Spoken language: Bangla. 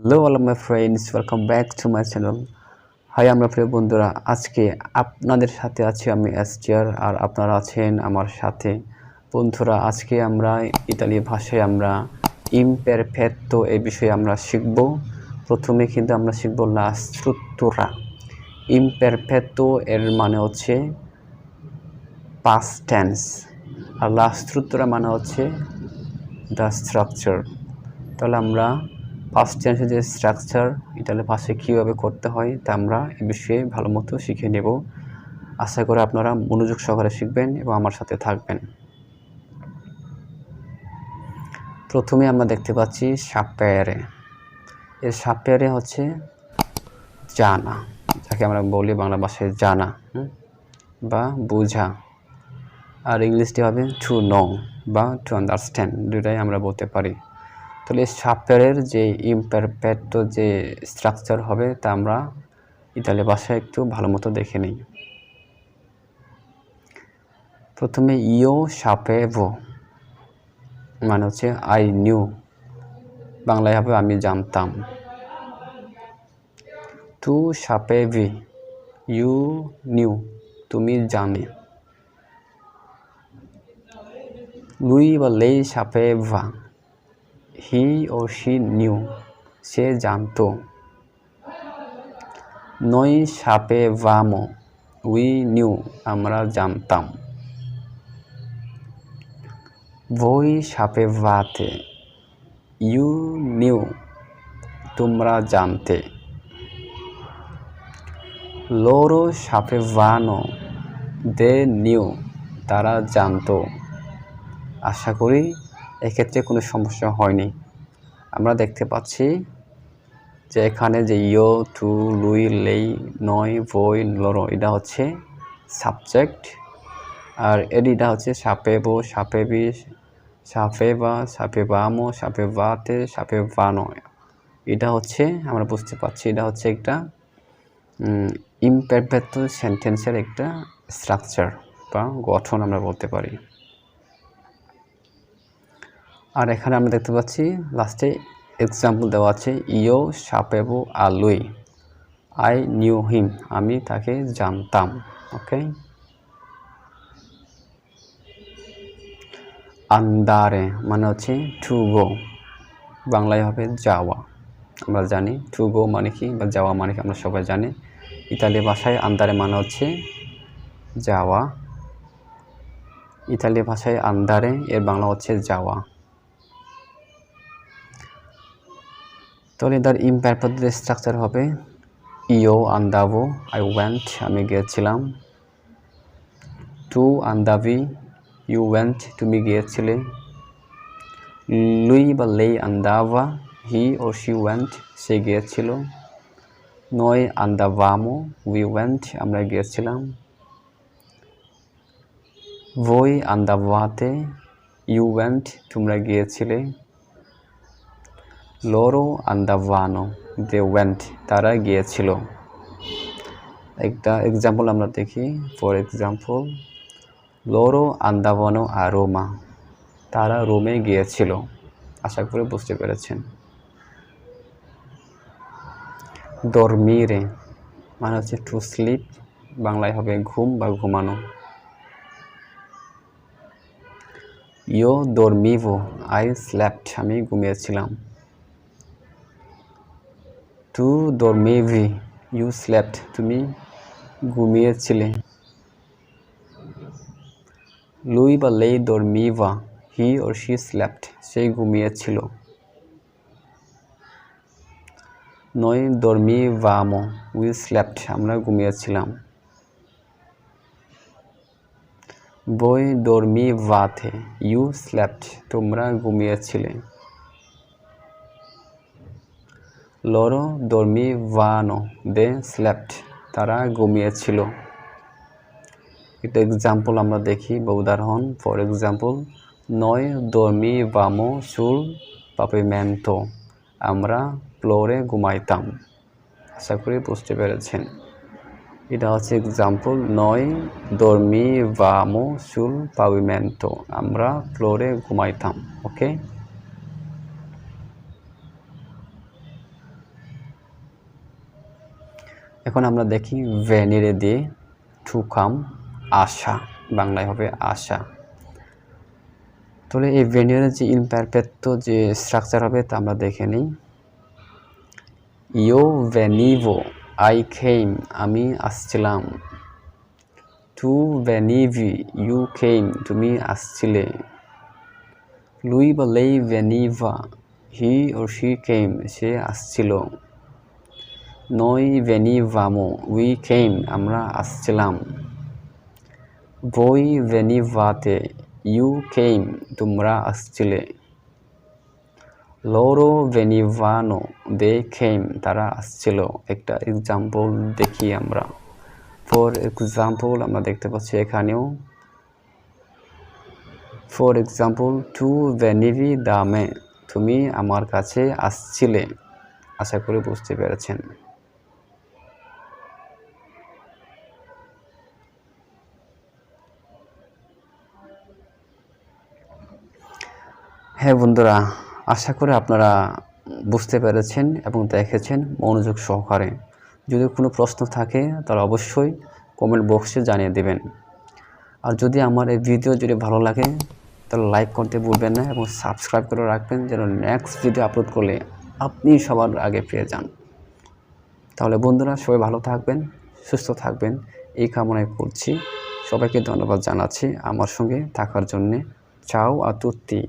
Hello all of my friends, welcome back to my channel. Hi আমরা প্রিয় বন্ধুরা, আজকে আপনাদের সাথে আছি আমি অ্যাস্টিয়ার আর আপনারা আছেন আমার সাথে। বন্ধুরা, আজকে আমরা ইতালি ভাষায় আমরা ইমপারফেক্টো এই বিষয়ে আমরা শিখব। প্রথমে কিন্তু আমরা শিখব লা স্ট্রুকতুরা। ইমপারফেক্টো এর মানে হচ্ছে পাস্ট টেন্স, আর লা স্ট্রুকতুরা মানে হচ্ছে দ্য স্ট্রাকচার। তাহলে আমরা পাস্ট টেন্সের যে স্ট্রাকচার ইতালি ভাষায় কীভাবে করতে হয় তা আমরা এ বিষয়ে ভালো মতো শিখে নেব। আশা করি আপনারা মনোযোগ সহকারে শিখবেন এবং আমার সাথে থাকবেন। প্রথমে আমরা দেখতে পাচ্ছি সাপেরে। এর সাপেরে হচ্ছে জানা, যাকে আমরা বলি বাংলা ভাষায় জানা বা বোঝা, আর ইংলিশটি হবে টু নো বা টু আন্ডারস্ট্যান্ড, দুটাই আমরা বলতে পারি। তাহলে সাপেরের যে ইমপারফেক্টো যে স্ট্রাকচার হবে তা আমরা ইতালি ভাষায় একটু ভালো মতো দেখে নিই। প্রথমে ইও সাপেভো মানে হচ্ছে আই নিউ, বাংলায় হবে আমি জানতাম। তু সাপেভি, ইউ নিউ, তুমি জানে। লুই বা লেই সাপেভা, হি ও শি নিউ, সে জানতো। নই সাপেভামো, উই নিউ, আমরা জানতাম। voi sapevate, ইউ নিউ, তোমরা জানতে। loro sapevano, দে নিউ, তারা জানতো। আশা করি এক্ষেত্রে কোনো সমস্যা হয়নি। আমরা দেখতে পাচ্ছি যে এখানে যে ইও, টু, লুই, লেই, নয়, voi, loro এটা হচ্ছে সাবজেক্ট, আর এটা হচ্ছে সাপেভো, সাপেভি, সাপেভা, সাপেভামো, সাপেভাতে, সাপেভানো। এটা হচ্ছে আমরা বুঝতে পারছি এটা হচ্ছে একটা ইমপারফেক্টো সেন্টেন্সের একটা স্ট্রাকচার বা গঠন আমরা বলতে পারি। আর এখানে আমরা দেখতে পাচ্ছি লাস্টে এক্সাম্পল দেওয়া আছে ইও সাপেভো আ লুই, আই নিউ হিম, আমি তাকে জানতাম। ওকে, আন্দারে মানে হচ্ছে টু গো, বাংলায় হবে যাওয়া। আমরা জানি টু গো মানে কি বা যাওয়া মানে কি আমরা সবাই জানি। ইতালি ভাষায় আন্দারে মানে হচ্ছে যাওয়া। ইতালি ভাষায় আন্দারে এর বাংলা হচ্ছে যাওয়া। তাহলে তার ইমপারফেক্ট স্ট্রাকচার হবে ইও আন্দাভো, আই ওয়েন্ট, আমি গিয়েছিলাম। টু আন্দাভি, ইউ ওয়েন্ট, তুমি গিয়েছিলে। লুই বা লেই আন্দাভা, হি ও শি ওয়েন্ট, সে গিয়েছিল। নয় আন্দাভামো, উই ওয়েন্ট, আমরা গিয়েছিলাম। voi andavate, ইউ ওয়েন্ট, তোমরা গিয়েছিলে। loro andavano, they went, তারা গিয়েছিল। একটা এক্সাম্পল আমরা দেখি। For example, loro andavano a Roma, তারা রোমে গিয়েছিল। আশা করি বুঝতে পেরেছেন। dormire মানে হচ্ছে টু স্লিপ, বাংলায় হবে ঘুম বা ঘুমানো। io dormivo, I slept, আমি ঘুমিয়েছিলাম। tu dormivi, you slept, তুমি ঘুমিয়েছিলে। lui বা lei dormiva, he or she slept, সে ঘুমিয়েছিল। noi dormivamo, we slept, আমরা ঘুমিয়েছিলাম। voi dormivate, you slept, তোমরা ঘুমিয়েছিলে। loro dormivano, they slept, তারা ঘুমিয়েছিল। একটা এক্সাম্পল আমরা দেখি বা উদাহরণ। For example, noi dormivamo sul pavimento, আমরা ফ্লোরে ঘুমাইতাম। আশা করি বুঝতে পেরেছেন। এটা হচ্ছে example, noi dormivamo sul pavimento, আমরা ফ্লোরে ঘুমাইতাম। ওকে, এখন আমরা দেখি ভেনিরে দিয়ে টু কাম, আশা, বাংলায় হবে আশা। তাহলে এই ভেনিরের যে ইমপারফেক্টো যে স্ট্রাকচার হবে তা আমরা দেখে নিই। ইও ভেনিভো, আই কেম, আমি আসছিলাম। টু ভেনিভি, ইউ কেম, তুমি আসছিলে। লুই বা লেই ভেনিভা, হি ও শি কেম, সে আসছিল। নই ভেনিভামো, উই কেম, আমরা আসছিলাম। voi venivate, you came, তোমরা আসছিলে। loro venivano, they came, তারা আসছিল। একটা এক্সাম্পল দেখি আমরা। ফর এক্সাম্পল আমরা দেখতে পাচ্ছি এখানেও ফর এক্সাম্পল টু ভেনিভি দা মে, তুমি আমার কাছে আসছিলে। আশা করি বুঝতে পেরেছেন। হ্যাঁ বন্ধুরা, আশা করি আপনারা বুঝতে পেরেছেন এবং দেখেছেন মনোযোগ সহকারে। যদি কোনো প্রশ্ন থাকে তাহলে অবশ্যই কমেন্ট বক্সে জানিয়ে দেবেন। আর যদি আমার এই ভিডিও যদি ভালো লাগে তাহলে লাইক করতে ভুলবেন না এবং সাবস্ক্রাইব করে রাখবেন, যেন নেক্সট ভিডিও আপলোড করলে আপনি সবার আগে পেয়ে যান। তাহলে বন্ধুরা সবাই ভালো থাকবেন, সুস্থ থাকবেন এই কামনাই করছি। সবাইকে ধন্যবাদ জানাচ্ছি আমার সঙ্গে থাকার জন্যে। চাও আ তুত্তি।